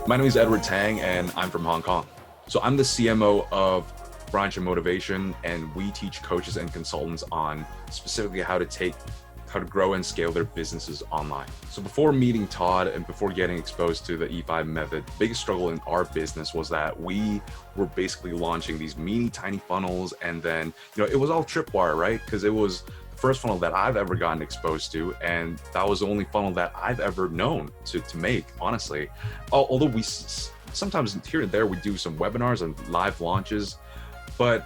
My name is Edward Tang and I'm from Hong Kong. So I'm the CMO of Branch and Motivation, and we teach coaches and consultants on specifically how to grow and scale their businesses online. So before meeting Todd and before getting exposed to the E5 method, the biggest struggle in our business was that we were basically launching these tiny funnels, and then, it was all tripwire, right? Because it was the first funnel that I've ever gotten exposed to, and that was the only funnel that I've ever known to make, honestly. Although we sometimes here and there we do some webinars and live launches, but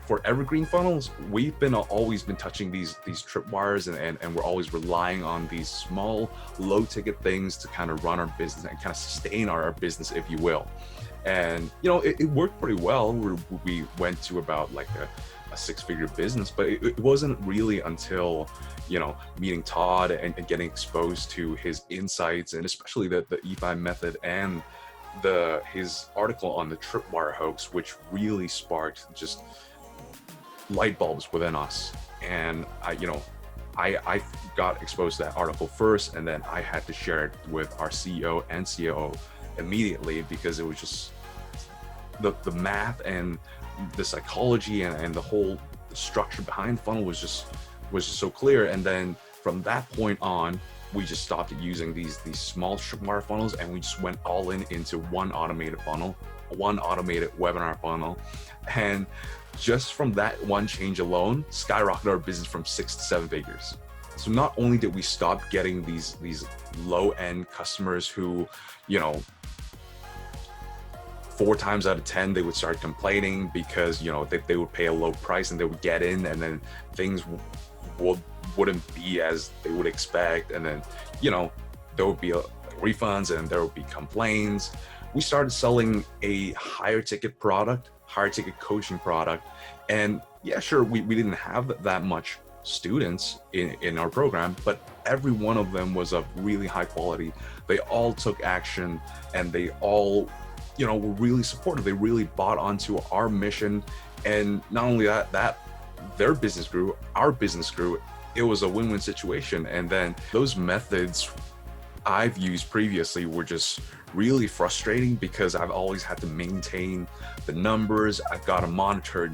for evergreen funnels, we've always been touching these tripwires, and we're always relying on these small, low ticket things to kind of run our business and kind of sustain our business, if you will. And it worked pretty well. We went to about like a six-figure business, but it wasn't really until meeting Todd and getting exposed to his insights, and especially the E5 method and his article on the tripwire hoax, which really sparked just light bulbs within us. And I got exposed to that article first, and then I had to share it with our CEO and COO immediately, because it was just the math and the psychology and the whole structure behind the funnel was just so clear. And then from that point on, we just stopped using these small tripwire funnels, and we just went all into one automated funnel, one automated webinar funnel. And just from that one change alone, skyrocketed our business from 6 to 7 figures. So not only did we stop getting these low-end customers who, 4 times out of 10, they would start complaining because, they would pay a low price and they would get in, and then things wouldn't be as they would expect. And then, there would be refunds and there would be complaints. We started selling a higher ticket coaching product. And yeah, sure, we didn't have that much students in our program, but every one of them was of really high quality. They all took action, and they all, were really supportive. They really bought onto our mission. And not only that their business grew, our business grew. It was a win-win situation. And then those methods I've used previously were just really frustrating, because I've always had to maintain the numbers. I've got to monitor,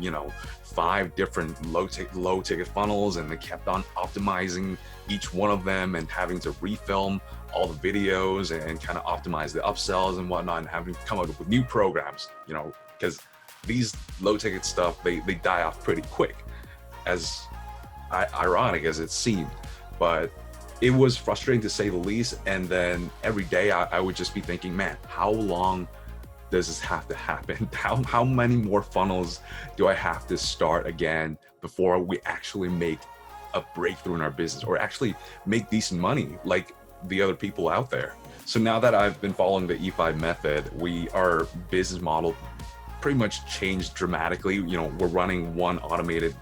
5 different low ticket funnels, and they kept on optimizing each one of them and having to refilm all the videos and kind of optimize the upsells and whatnot, and having to come up with new programs, because these low ticket stuff, they die off pretty quick, as ironic as it seemed. But it was frustrating to say the least. And then every day I would just be thinking, man, how long does this have to happen? How many more funnels do I have to start again before we actually make a breakthrough in our business, or actually make decent money like the other people out there? So now that I've been following the E5 method, our business model pretty much changed dramatically. We're running one automated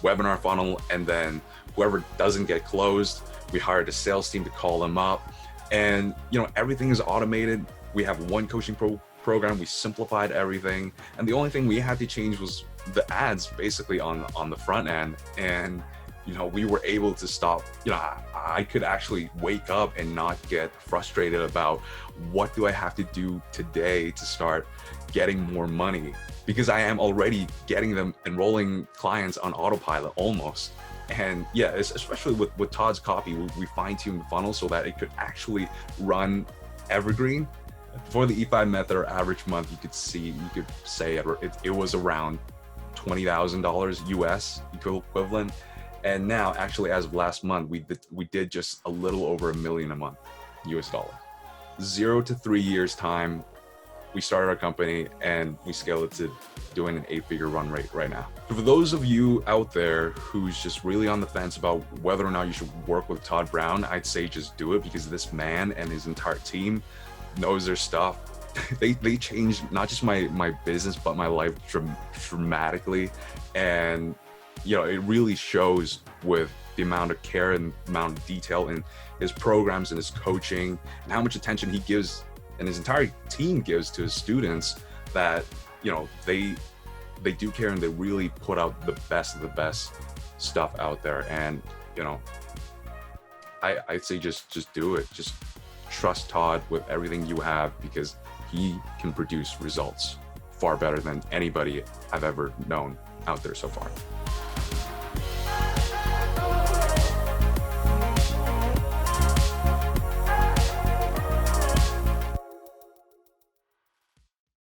webinar funnel, and then whoever doesn't get closed, we hired a sales team to call them up. And everything is automated. We have one coaching program. We simplified everything, and the only thing we had to change was the ads, basically on the front end. And we were able to stop. I could actually wake up and not get frustrated about what do I have to do today to start getting more money, because I am already getting them, enrolling clients on autopilot almost. And yeah, especially with Todd's copy, we fine-tuned the funnel so that it could actually run evergreen. For the E5 method, our average month, you could say it was around $20,000 US equivalent. And now, actually, as of last month, we did just a little over $1 million a month US dollar. 0 to 3 years time, we started our company, and we scaled it to doing an 8-figure run rate right now. For those of you out there who's just really on the fence about whether or not you should work with Todd Brown, I'd say just do it, because this man and his entire team knows their stuff. They changed not just my business, but my life dramatically. And it really shows with the amount of care and amount of detail in his programs and his coaching, and how much attention he gives and his entire team gives to his students, that they do care, and they really put out the best of the best stuff out there. And I'd say just do it. Just trust Todd with everything you have, because he can produce results far better than anybody I've ever known out there so far.